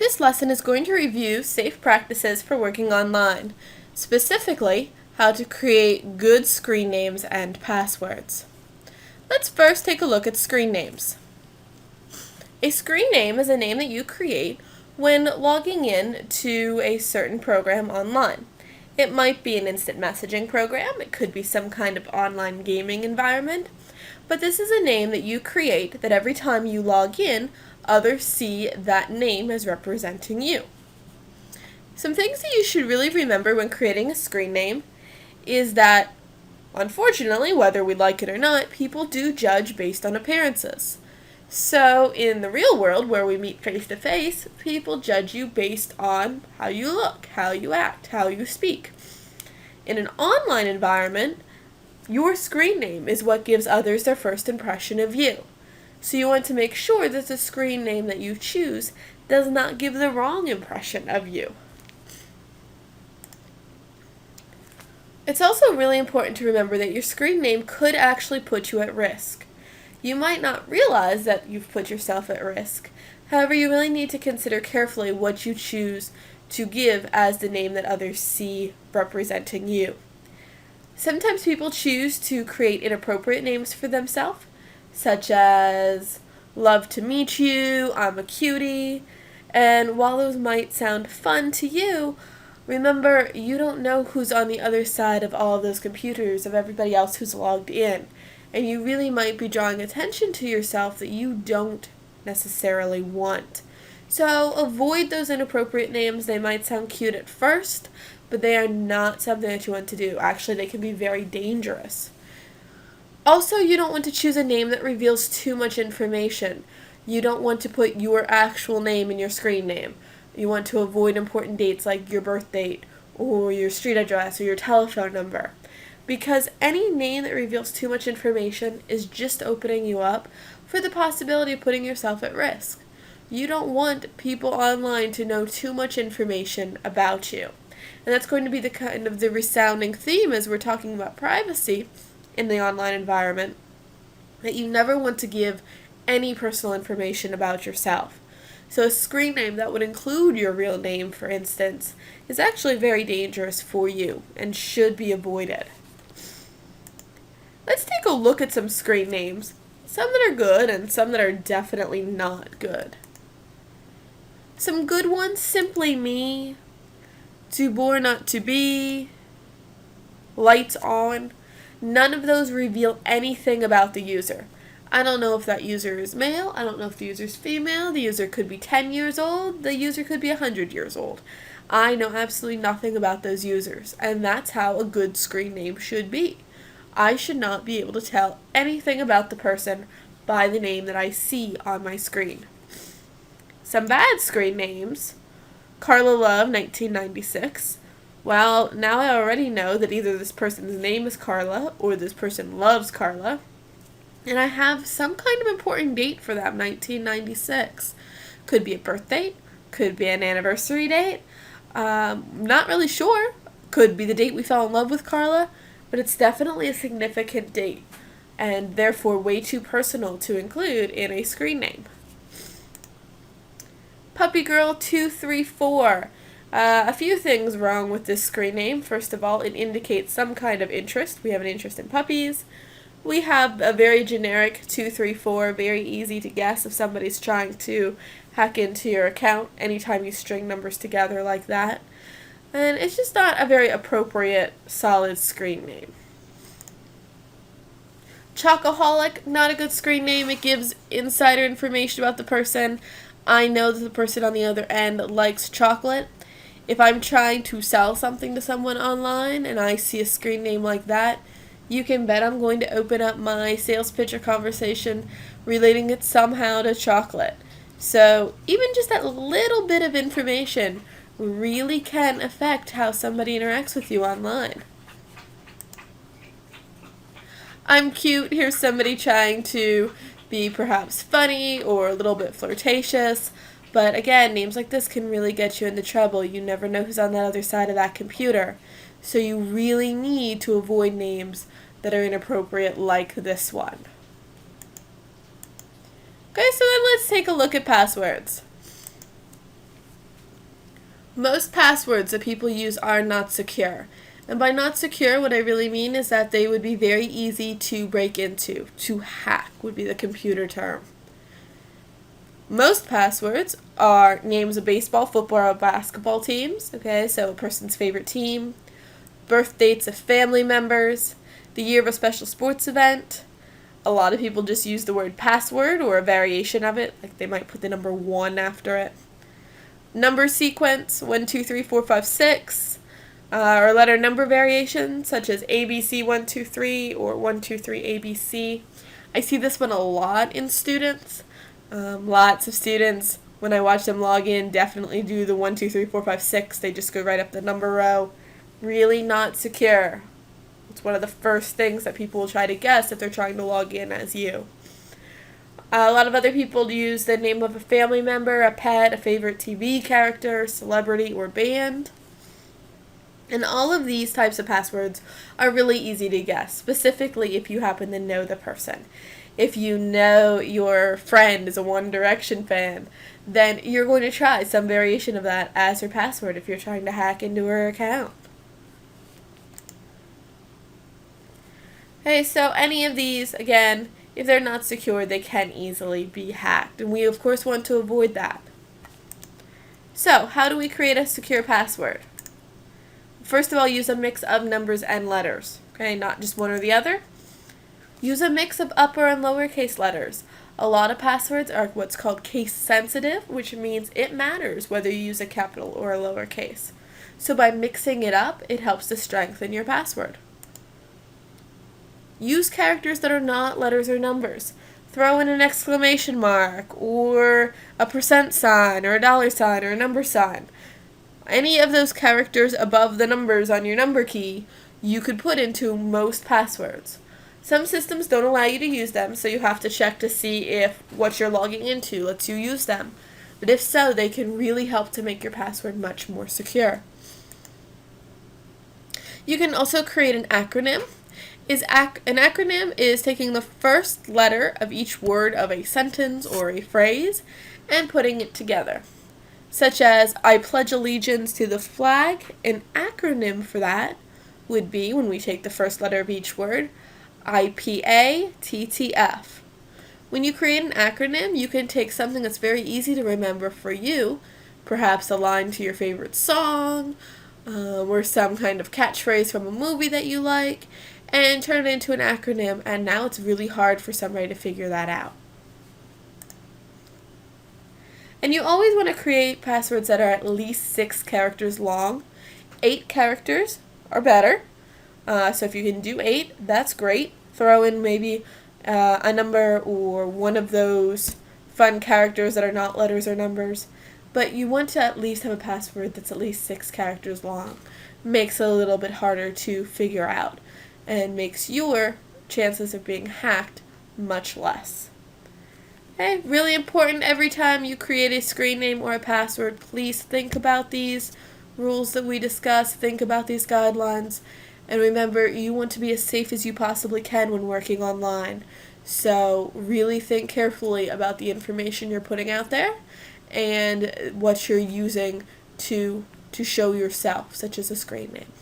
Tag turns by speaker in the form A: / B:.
A: This lesson is going to review safe practices for working online, specifically how to create good screen names and passwords. Let's first take a look at screen names. A screen name is a name that you create when logging in to a certain program online. It might be an instant messaging program, it could be some kind of online gaming environment, but this is a name that you create that every time you log in, others see that name as representing you. Some things that you should really remember when creating a screen name is that, unfortunately, whether we like it or not, people do judge based on appearances. So in the real world, where we meet face to face, people judge you based on how you look, how you act, how you speak. In an online environment, your screen name is what gives others their first impression of you. So you want to make sure that the screen name that you choose does not give the wrong impression of you. It's also really important to remember that your screen name could actually put you at risk. You might not realize that you've put yourself at risk. However, you really need to consider carefully what you choose to give as the name that others see representing you. Sometimes people choose to create inappropriate names for themselves, such as love to meet you, I'm a cutie, and while those might sound fun to you, remember you don't know who's on the other side of all of those computers, of everybody else who's logged in, and you really might be drawing attention to yourself that you don't necessarily want. So avoid those inappropriate names. They might sound cute at first, but they are not something that you want to do. Actually, they can be very dangerous. Also, you don't want to choose a name that reveals too much information. You don't want to put your actual name in your screen name. You want to avoid important dates like your birth date, or your street address, or your telephone number. Because any name that reveals too much information is just opening you up for the possibility of putting yourself at risk. You don't want people online to know too much information about you. And that's going to be the kind of the resounding theme as we're talking about privacy in the online environment, that you never want to give any personal information about yourself. So a screen name that would include your real name, for instance, is actually very dangerous for you and should be avoided. Let's take a look at some screen names, some that are good and some that are definitely not good. Some good ones: Simply Me, To Bore Not To Be, Lights On. None of those reveal anything about the user. I don't know if that user is male, I don't know if the user is female, the user could be 10 years old, the user could be 100 years old. I know absolutely nothing about those users, and that's how a good screen name should be. I should not be able to tell anything about the person by the name that I see on my screen. Some bad screen names: Carla Love, 1996. Well, now I already know that either this person's name is Carla or this person loves Carla. And I have some kind of important date for them, 1996. Could be a birth date, could be an anniversary date. Not really sure. Could be the date we fell in love with Carla, but it's definitely a significant date, and therefore way too personal to include in a screen name. Puppy Girl 234. A few things wrong with this screen name. First of all, it indicates some kind of interest. We have an interest in puppies. We have a very generic 234, very easy to guess if somebody's trying to hack into your account anytime you string numbers together like that. And it's just not a very appropriate, solid screen name. Chocoholic, not a good screen name. It gives insider information about the person. I know that the person on the other end likes chocolate. If I'm trying to sell something to someone online and I see a screen name like that, you can bet I'm going to open up my sales pitch or conversation relating it somehow to chocolate. So even just that little bit of information really can affect how somebody interacts with you online. I'm cute. Here's somebody trying to be perhaps funny or a little bit flirtatious. But again, names like this can really get you into trouble. You never know who's on that other side of that computer. So you really need to avoid names that are inappropriate like this one. Okay, so then let's take a look at passwords. Most passwords that people use are not secure. And by not secure, what I really mean is that they would be very easy to break into. To hack would be the computer term. Most passwords are names of baseball, football, or basketball teams, okay, so a person's favorite team, birth dates of family members, the year of a special sports event. A lot of people just use the word password or a variation of it, like they might put the number 1 after it. Number sequence, 1, 2, 3, 4, 5, 6, or letter number variation, such as ABC 1, 2, 3 or 1, 2, 3 ABC. I see this one a lot in students. Lots of students, when I watch them log in, definitely do the 1, 2, 3, 4, 5, 6. They just go right up the number row. Really not secure. It's one of the first things that people will try to guess if they're trying to log in as you. A lot of other people use the name of a family member, a pet, a favorite TV character, celebrity, or band. And all of these types of passwords are really easy to guess, specifically if you happen to know the person. If you know your friend is a One Direction fan, then you're going to try some variation of that as her password if you're trying to hack into her account. Okay, so any of these, again, if they're not secure, they can easily be hacked. And we, of course, want to avoid that. So, how do we create a secure password? First of all, use a mix of numbers and letters. Okay, not just one or the other. Use a mix of upper and lowercase letters. A lot of passwords are what's called case sensitive, which means it matters whether you use a capital or a lowercase. So by mixing it up, it helps to strengthen your password. Use characters that are not letters or numbers. Throw in an exclamation mark, or a % sign, or a $sign, or a number sign. Any of those characters above the numbers on your number key, you could put into most passwords. Some systems don't allow you to use them, so you have to check to see if what you're logging into lets you use them. But if so, they can really help to make your password much more secure. You can also create an acronym. An acronym is taking the first letter of each word of a sentence or a phrase and putting it together. Such as, I pledge allegiance to the flag. An acronym for that would be, when we take the first letter of each word, IPATTF. When you create an acronym, you can take something that's very easy to remember for you, perhaps a line to your favorite song, or some kind of catchphrase from a movie that you like, and turn it into an acronym, and now it's really hard for somebody to figure that out. And you always want to create passwords that are at least 6 characters long. 8 characters are better. So if you can do 8, that's great. Throw in maybe a number or one of those fun characters that are not letters or numbers. But you want to at least have a password that's at least 6 characters long. Makes it a little bit harder to figure out and makes your chances of being hacked much less. Okay, really important every time you create a screen name or a password, please think about these rules that we discussed, think about these guidelines, and remember, you want to be as safe as you possibly can when working online. So really think carefully about the information you're putting out there and what you're using to show yourself, such as a screen name.